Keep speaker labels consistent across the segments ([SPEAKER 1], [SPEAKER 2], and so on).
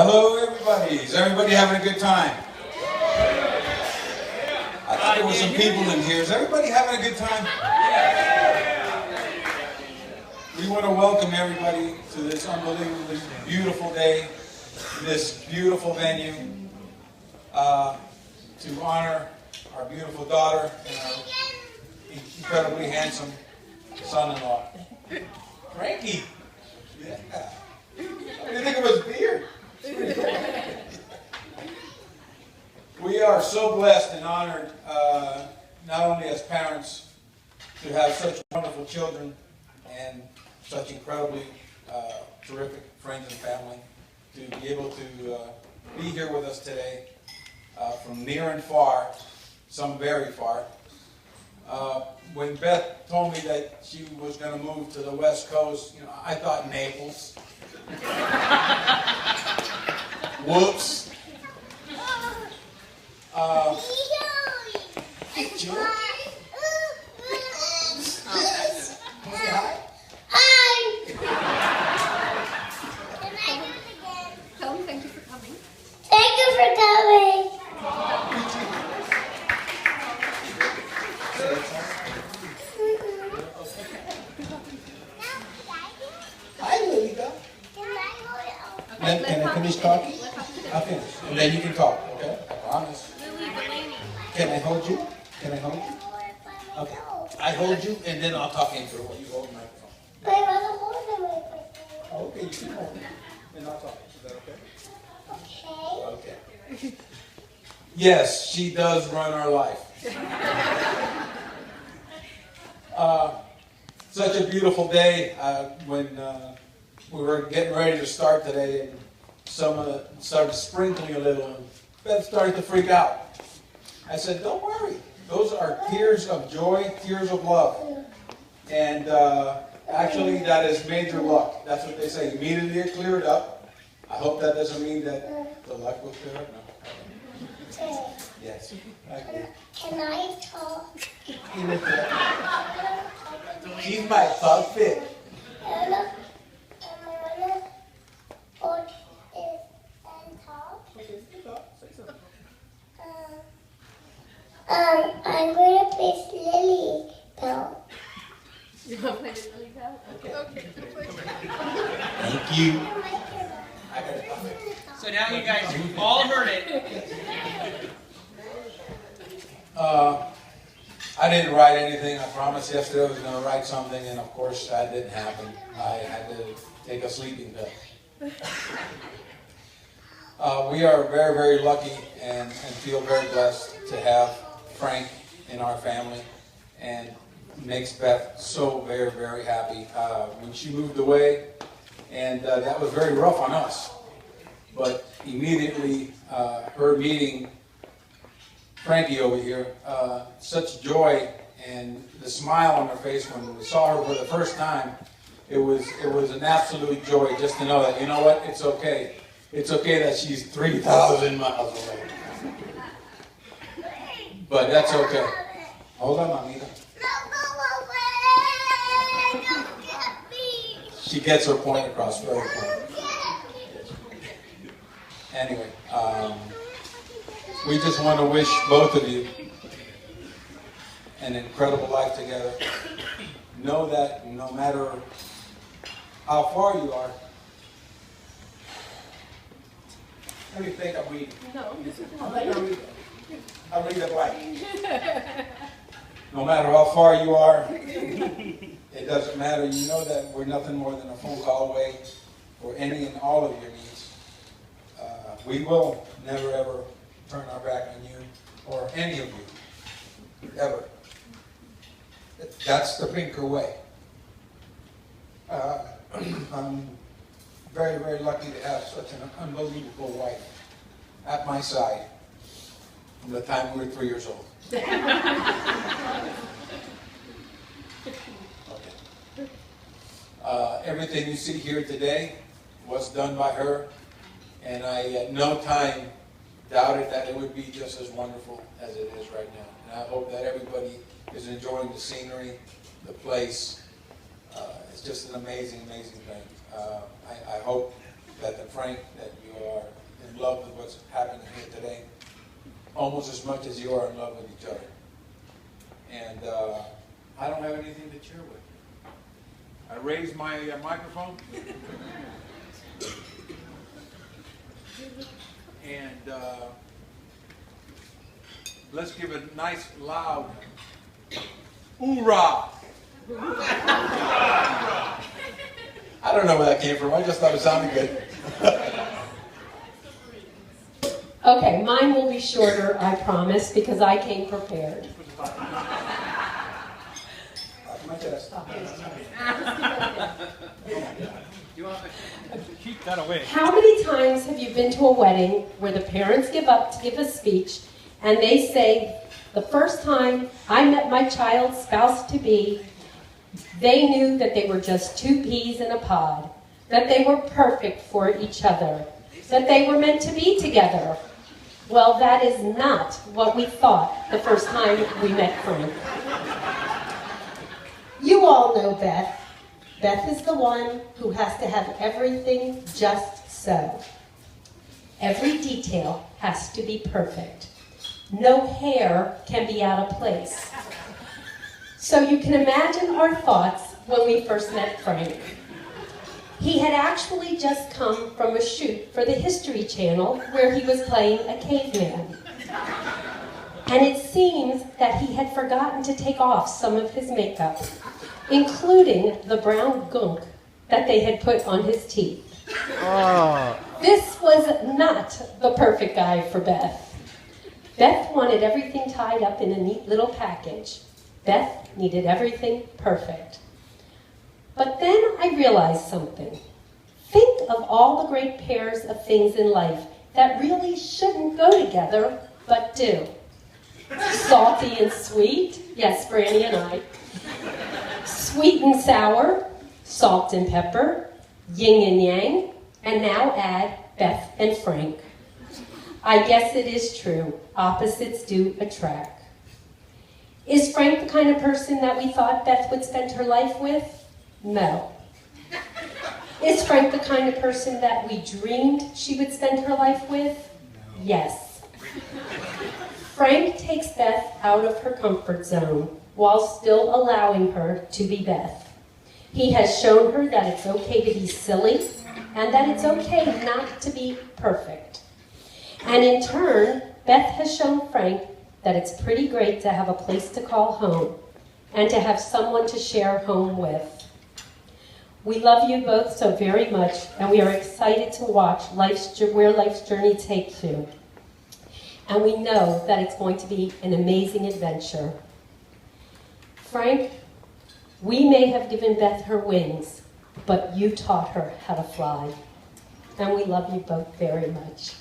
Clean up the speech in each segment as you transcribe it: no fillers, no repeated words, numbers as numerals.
[SPEAKER 1] Hello, everybody. Is everybody having a good time? I thought there were some people in here. Is everybody having a good time? We want to welcome everybody to this unbelievably beautiful day, this beautiful venue, to honor our beautiful daughter and our incredibly handsome son-in-law. Frankie. Yeah. What do you think of his beard? We are so blessed and honored, not only as parents, to have such wonderful children and such incredibly terrific friends and family, to be able to be here with us today from near and far, some very far. When Beth told me that she was going to move to the West Coast, I thought Naples. Whoops. Hey, Joe. Yes. Hi.
[SPEAKER 2] Hi. Can I do it again?
[SPEAKER 3] Tell them thank you for coming.
[SPEAKER 2] Thank you for coming.
[SPEAKER 1] Hi, Lolita. Can I finish talking? I'll finish. And then you can talk, okay? I promise. Can I hold you? Can I hold you? Okay. I hold you, and then I'll talk into it while you hold the microphone.
[SPEAKER 2] I want to hold the microphone.
[SPEAKER 1] Okay, you can hold it. And I'll talk. Is that okay?
[SPEAKER 2] Okay.
[SPEAKER 1] Okay. Yes, she does run our life. Such a beautiful day when we were getting ready to start today, and some started sprinkling a little, and Beth started to freak out. I said, don't worry. Those are tears of joy, tears of love. And actually, that is major luck. That's what they say. Immediately it cleared up. I hope that doesn't mean that the luck will clear up. No. Yes.
[SPEAKER 2] Can I talk?
[SPEAKER 1] She's my puppet.
[SPEAKER 2] Am I gonna hold it and talk? I'm going to place Lily down.
[SPEAKER 3] You want to play the lily pad? Okay.
[SPEAKER 1] Thank you.
[SPEAKER 4] So now you guys all heard it.
[SPEAKER 1] I didn't write anything. I promised yesterday I was going to write something, and of course that didn't happen. I had to take a sleeping pill. We are very, very lucky and feel very blessed to have Frank in our family, and makes Beth so very, very happy. When she moved away, and that was very rough on us, but immediately her meeting Frankie over here, such joy and the smile on her face when we saw her for the first time, it was an absolute joy just to know that, you know what, it's okay. It's okay that she's 3,000 miles away. But that's okay. Hold on, Mamita.
[SPEAKER 2] No, go away! Don't get me!
[SPEAKER 1] She gets her point across very quickly. Anyway, we just want to wish both of you an incredible life together. Know that no matter how far you are, let me think I'm reading.
[SPEAKER 3] No, this is
[SPEAKER 1] I'll read it blank. No matter how far you are, it doesn't matter. You know that we're nothing more than a phone call away for any and all of your needs. We will never ever turn our back on you or any of you, ever. That's the Binker way. I'm very, very lucky to have such an unbelievable wife at my side from the time we were 3 years old. Okay. Everything you see here today was done by her, and I at no time doubted that it would be just as wonderful as it is right now. And I hope that everybody is enjoying the scenery, the place. It's just an amazing, amazing thing. I hope Beth and Frank, that you are in love with what's happening here today, almost as much as you are in love with each other. And I don't have anything to share with you. I raise my microphone. And let's give a nice loud hoorah. I don't know where that came from. I just thought it sounded good.
[SPEAKER 5] Okay, mine will be shorter, I promise, because I came prepared.
[SPEAKER 1] My chest.
[SPEAKER 4] Keep that away.
[SPEAKER 5] How many times have you been to a wedding where the parents give up to give a speech and they say, the first time I met my child's spouse-to-be, they knew that they were just two peas in a pod, that they were perfect for each other, that they were meant to be together. Well, that is not what we thought the first time we met Frank. You all know Beth. Beth is the one who has to have everything just so. Every detail has to be perfect. No hair can be out of place. So you can imagine our thoughts when we first met Frank. He had actually just come from a shoot for the History Channel where he was playing a caveman. And it seems that he had forgotten to take off some of his makeup, including the brown gunk that they had put on his teeth. This was not the perfect guy for Beth. Beth wanted everything tied up in a neat little package. Beth needed everything perfect. But then I realized something. Think of all the great pairs of things in life that really shouldn't go together, but do. Salty and sweet, yes, Franny and I. Sweet and sour, salt and pepper, yin and yang, and now add Beth and Frank. I guess it is true, opposites do attract. Is Frank the kind of person that we thought Beth would spend her life with? No. Is Frank the kind of person that we dreamed she would spend her life with? Yes. Frank takes Beth out of her comfort zone while still allowing her to be Beth. He has shown her that it's okay to be silly and that it's okay not to be perfect. And in turn, Beth has shown Frank that it's pretty great to have a place to call home and to have someone to share home with. We love you both so very much, and we are excited to watch where life's journey takes you. And we know that it's going to be an amazing adventure. Frank, we may have given Beth her wings, but you taught her how to fly. And we love you both very much.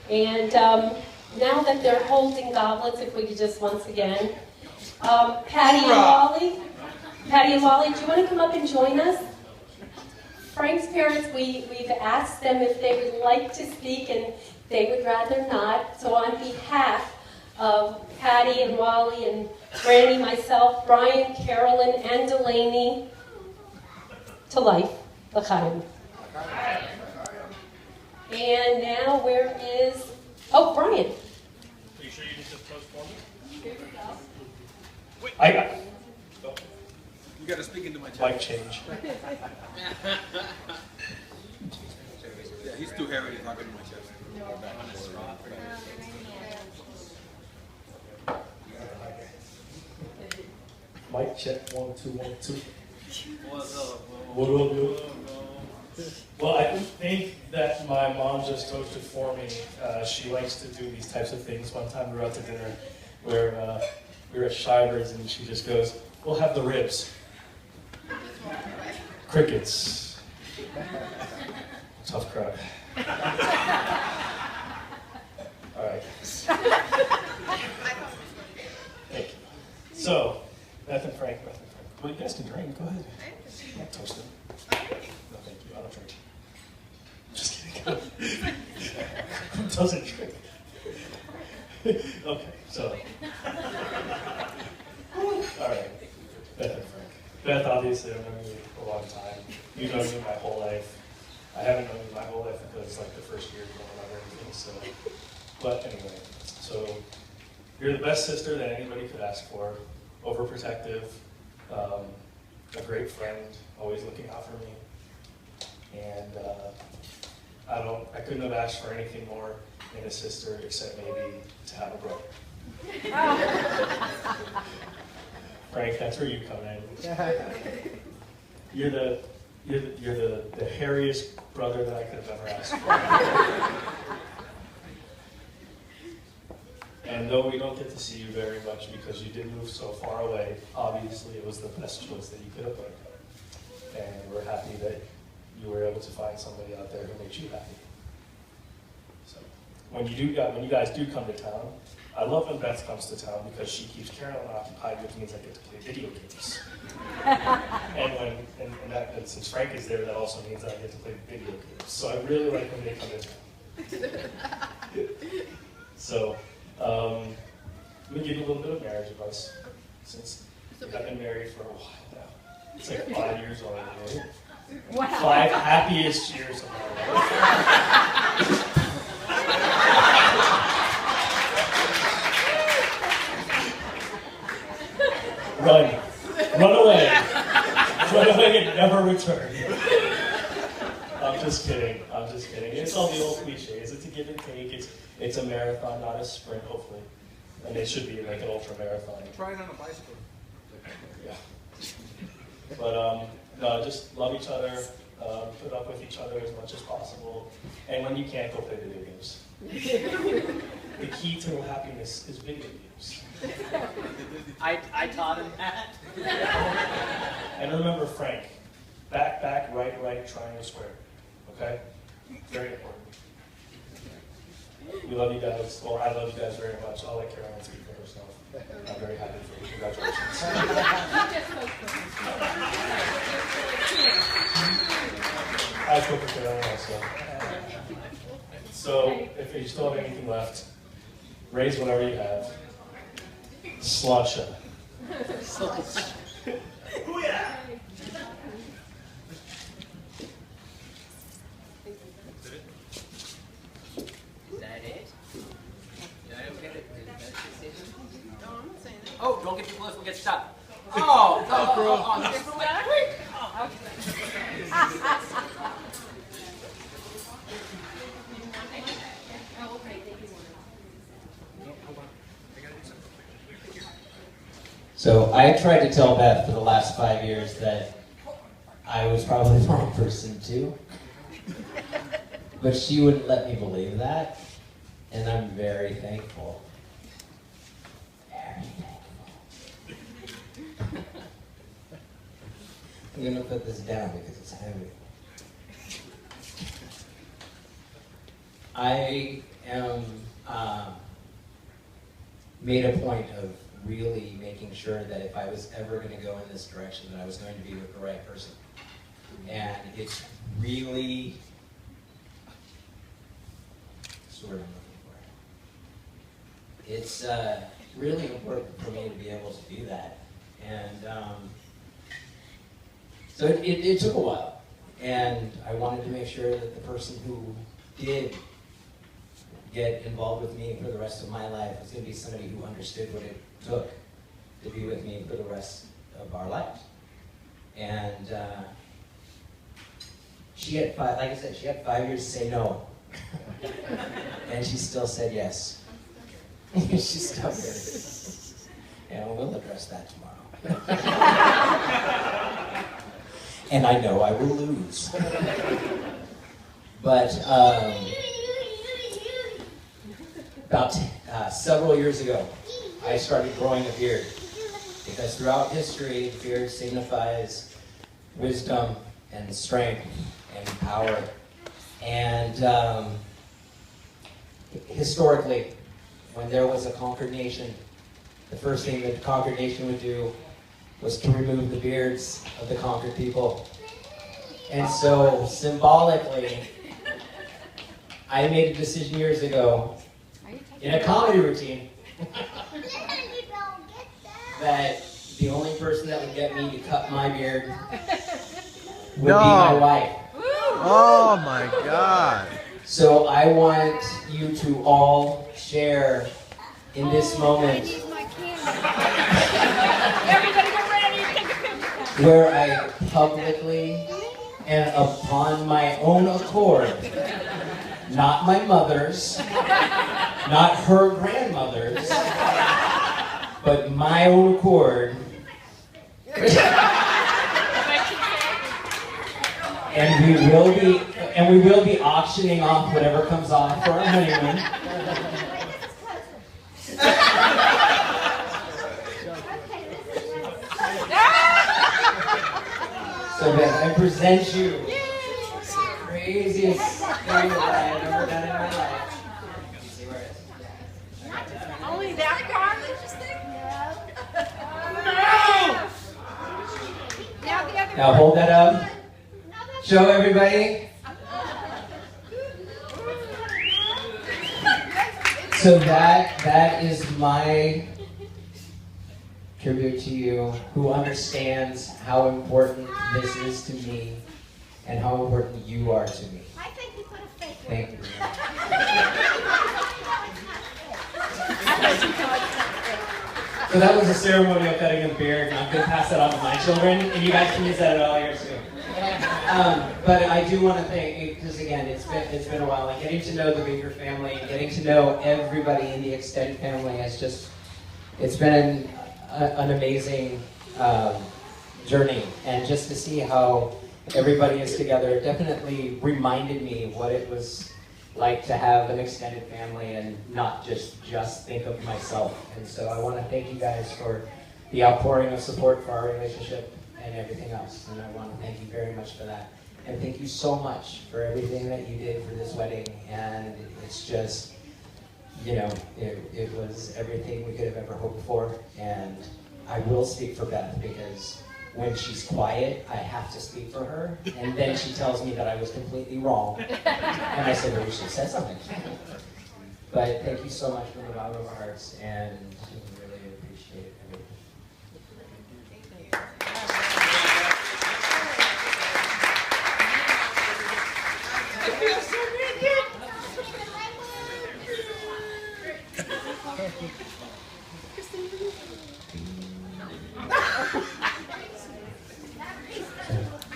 [SPEAKER 5] And now that they're holding goblets, if we could just once again, Patty and Wally, do you want to come up and join us? Frank's parents, we've asked them if they would like to speak, and they would rather not. So on behalf of Patty and Wally and Brandy, myself, Brian, Carolyn, and Delaney, to life, l'chaim. And now where is, oh, Brian.
[SPEAKER 4] Are you sure you did this post for me?
[SPEAKER 5] Here we go.
[SPEAKER 4] Wait.
[SPEAKER 6] I got
[SPEAKER 1] You got to speak into my chest.
[SPEAKER 6] life change.
[SPEAKER 1] Yeah, he's too hairy to talk into my chest.
[SPEAKER 6] Mic check, 1, 2, 1, 2.
[SPEAKER 4] What's up?
[SPEAKER 6] What up, yo? Well, I think that my mom just toasted for me. She likes to do these types of things. One time we were out to dinner where we were at Shivers, and she just goes, "We'll have the ribs." Crickets. Tough crowd. All right. Thank you. So, Beth and Frank. Well, you guys can drink. Go ahead. I'll toast them. doesn't drink. Okay, so. All right, Beth and Frank. Beth, obviously, I've known you for a long time. You've known me my whole life. I haven't known you my whole life because it's like the first year you don't remember anything, so. But anyway, so you're the best sister that anybody could ask for, overprotective, a great friend, always looking out for me. And I couldn't have asked for anything more in a sister except maybe to have a brother. Frank, that's where you come in. You're the hairiest brother that I could have ever asked for. And though we don't get to see you very much because you did move so far away, obviously it was the best choice that you could have made. And we're happy that you were able to find somebody out there who makes you happy. So when you guys do come to town, I love when Beth comes to town because she keeps Carolyn occupied, which means I get to play video games. And since Frank is there, that also means that I get to play video games. So I really like when they come to town. So let me give you a little bit of marriage advice, since I've been married for a while now. It's like 5 years already, right? Wow. 5 happiest years of my life. Run away and never return. I'm just kidding. It's all the old cliches. It's a give and take. It's a marathon, not a sprint, hopefully. And it should be like an ultra marathon.
[SPEAKER 7] Try it on a bicycle.
[SPEAKER 6] Yeah. But no, just love each other, put up with each other as much as possible. And when you can't, go play video games. The key to happiness is video games.
[SPEAKER 7] I taught him that.
[SPEAKER 6] And remember, Frank, back, right, triangle, square. Okay? Very important. We love you guys. Well, I love you guys very much. I'll let Carolyn speak for herself. I'm very happy for you. Congratulations. I spoke for Carolyn also. So, if you still have anything left, raise whatever you have. Sláinte.
[SPEAKER 7] Booyah! Oh, don't get too close, we'll get stuck. Oh, this is like quick. Oh,
[SPEAKER 8] So I tried to tell Beth for the last 5 years that I was probably the wrong person too. But she wouldn't let me believe that. And I'm very thankful. Very thankful. I'm going to put this down because it's heavy. I am made a point of really making sure that if I was ever going to go in this direction, that I was going to be with the right person. And it's really, that's the word I'm looking for. It's really important for me to be able to do that. And so it took a while. And I wanted to make sure that the person who did get involved with me for the rest of my life was going to be somebody who understood what it took to be with me for the rest of our lives. And she had like I said, she had 5 years to say no. And she still said yes. She's stuck with it. And we'll address that tomorrow. And I know I will lose. But about several years ago, I started growing a beard. Because throughout history, the beard signifies wisdom and strength and power. And historically, when there was a conquered nation, the first thing that the conquered nation would do was to remove the beards of the conquered people. And so, symbolically, I made a decision years ago in a comedy routine
[SPEAKER 2] Lily, don't get that.
[SPEAKER 8] that the only person that would get me to cut my beard would be my wife.
[SPEAKER 9] Oh my God.
[SPEAKER 8] So I want you to all share in this moment
[SPEAKER 3] Everybody get ready, take a picture.
[SPEAKER 8] where I publicly and upon my own accord, not my mother's, not her grandmother's, but my own accord, and we will be auctioning off whatever comes off for our honeymoon. So Beth, I present you the craziest thing that I have ever done in my life. Let me see where it is.
[SPEAKER 3] Only that part? No! Now the other
[SPEAKER 8] Now hold that up. Show everybody. So that is my tribute to you, who understands how important this is to me and how important you are to me.
[SPEAKER 2] I think you put a fake one.
[SPEAKER 8] Thank you. So that was a ceremony of cutting a beard, and I'm going to pass that on to my children, and you guys can use that at all yours too. But I do want to thank, because again, it's been a while, and getting to know the Binker family, and getting to know everybody in the extended family has just, it's been an amazing journey, and just to see how everybody is together definitely reminded me what it was like to have an extended family and not just think of myself. And so I want to thank you guys for the outpouring of support for our relationship and everything else, and I want to thank you very much for that. And thank you so much for everything that you did for this wedding, and it's just, you know, it was everything we could have ever hoped for. And I will speak for Beth, because when she's quiet, I have to speak for her, and then she tells me that I was completely wrong, and I said, well, you should have said something. But thank you so much from the bottom of our hearts, and